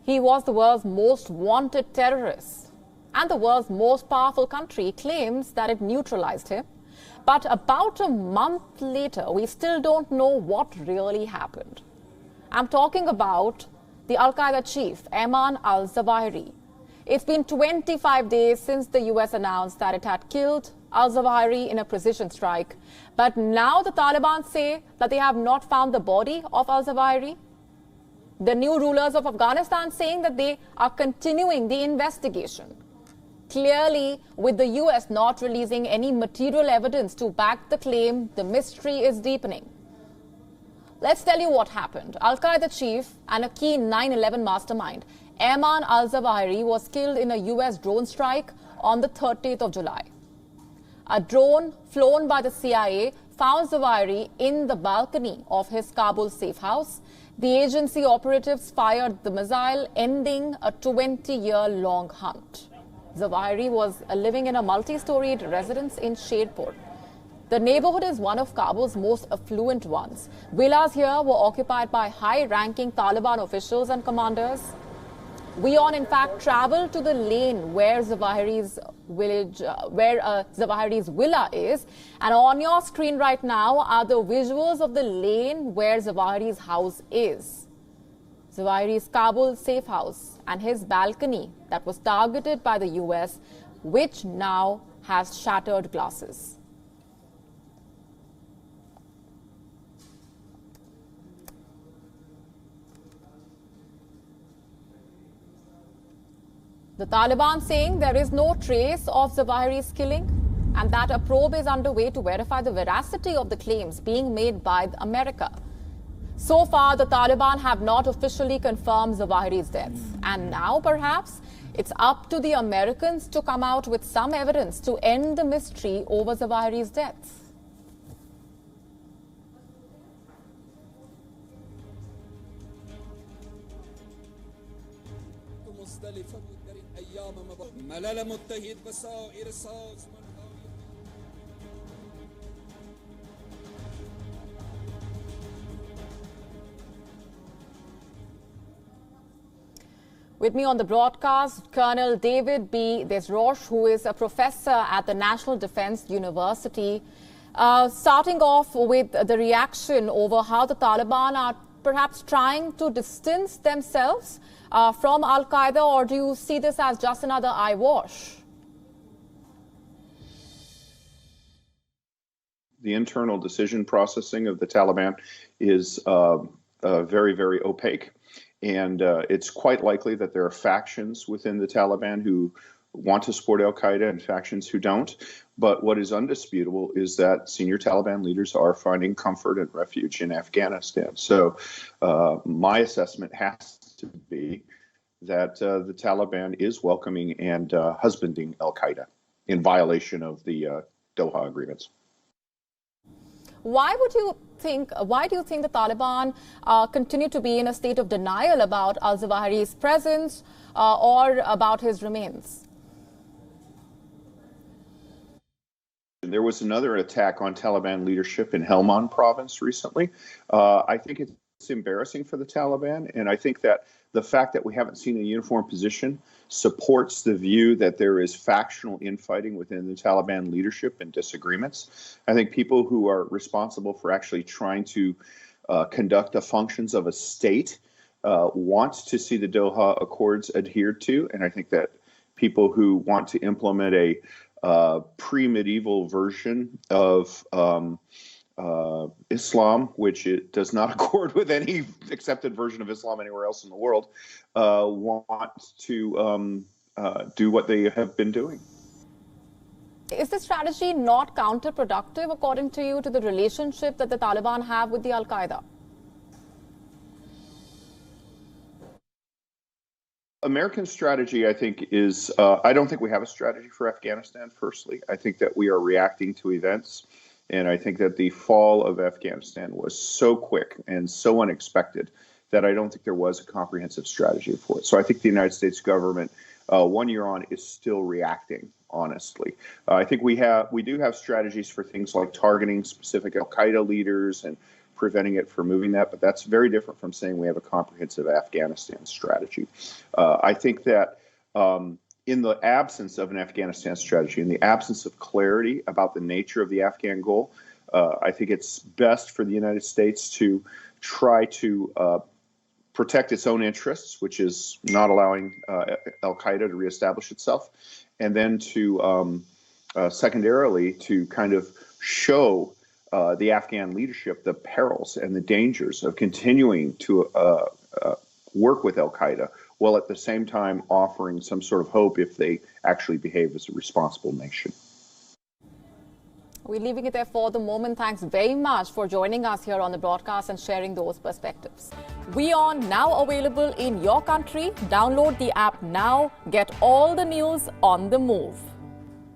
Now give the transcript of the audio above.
He was the world's most wanted terrorist, and the world's most powerful country claims that it neutralized him. But about a month later, we still don't know what really happened. I'm talking about the Al-Qaeda chief, Ayman Al-Zawahiri. It's been 25 days since the US announced that it had killed al-Zawahiri in a precision strike. But now the Taliban say that they have not found the body of al-Zawahiri. The new rulers of Afghanistan saying that they are continuing the investigation. Clearly, with the US not releasing any material evidence to back the claim, the mystery is deepening. Let's tell you what happened. Al-Qaeda chief and a key 9/11 mastermind, Ayman Al-Zawahiri, was killed in a US drone strike on the 30th of July. A drone flown by the CIA found Zawahiri in the balcony of his Kabul safe house. The agency operatives fired the missile, ending a 20-year-long hunt. Zawahiri was living in a multi-storied residence in Sherpur. The neighborhood is one of Kabul's most affluent ones. Villas here were occupied by high-ranking Taliban officials and commanders. WION, in fact, traveled to the lane where Zawahiri's villa is. And on your screen right now are the visuals of the lane where Zawahiri's house is. Zawahiri's Kabul safe house and his balcony that was targeted by the US, which now has shattered glasses. The Taliban saying there is no trace of Zawahiri's killing and that a probe is underway to verify the veracity of the claims being made by America. So far, the Taliban have not officially confirmed Zawahiri's death. And now, perhaps, it's up to the Americans to come out with some evidence to end the mystery over Zawahiri's death. With me on the broadcast, Colonel David B. Desroches, who is a professor at the National Defense University. Starting off with the reaction over how the Taliban are perhaps trying to distance themselves from Al-Qaeda, or do you see this as just another eyewash? The internal decision processing of the Taliban is very, very opaque. And it's quite likely that there are factions within the Taliban who want to support al-Qaeda and factions who don't. But what is undisputable is that senior Taliban leaders are finding comfort and refuge in Afghanistan. So my assessment has to be that the Taliban is welcoming and husbanding al-Qaeda in violation of the Doha agreements. Why do you think the Taliban continue to be in a state of denial about al-Zawahiri's presence or about his remains? There was another attack on Taliban leadership in Helmand province recently. I think it's embarrassing for the Taliban, and I think that the fact that we haven't seen a uniform position supports the view that there is factional infighting within the Taliban leadership and disagreements. I think people who are responsible for actually trying to conduct the functions of a state want to see the Doha Accords adhered to, and I think that people who want to implement a pre-medieval version of Islam, which it does not accord with any accepted version of Islam anywhere else in the world, want to do what they have been doing. Is this strategy not counterproductive, according to you, to the relationship that the Taliban have with the Al-Qaeda? American strategy, I think, is I don't think we have a strategy for Afghanistan, firstly. I think that we are reacting to events. And I think that the fall of Afghanistan was so quick and so unexpected that I don't think there was a comprehensive strategy for it. So I think the United States government, 1 year on, is still reacting, honestly. I think we do have strategies for things like targeting specific al-Qaeda leaders and preventing it from moving that, but that's very different from saying we have a comprehensive Afghanistan strategy. I think that in the absence of an Afghanistan strategy, in the absence of clarity about the nature of the Afghan goal, I think it's best for the United States to try to protect its own interests, which is not allowing al-Qaeda to reestablish itself, and then to secondarily to kind of show the Afghan leadership the perils and the dangers of continuing to work with al-Qaeda, while at the same time offering some sort of hope if they actually behave as a responsible nation. We're leaving it there for the moment. Thanks very much for joining us here on the broadcast and sharing those perspectives. WION now available in your country. Download the app now. Get all the news on the move.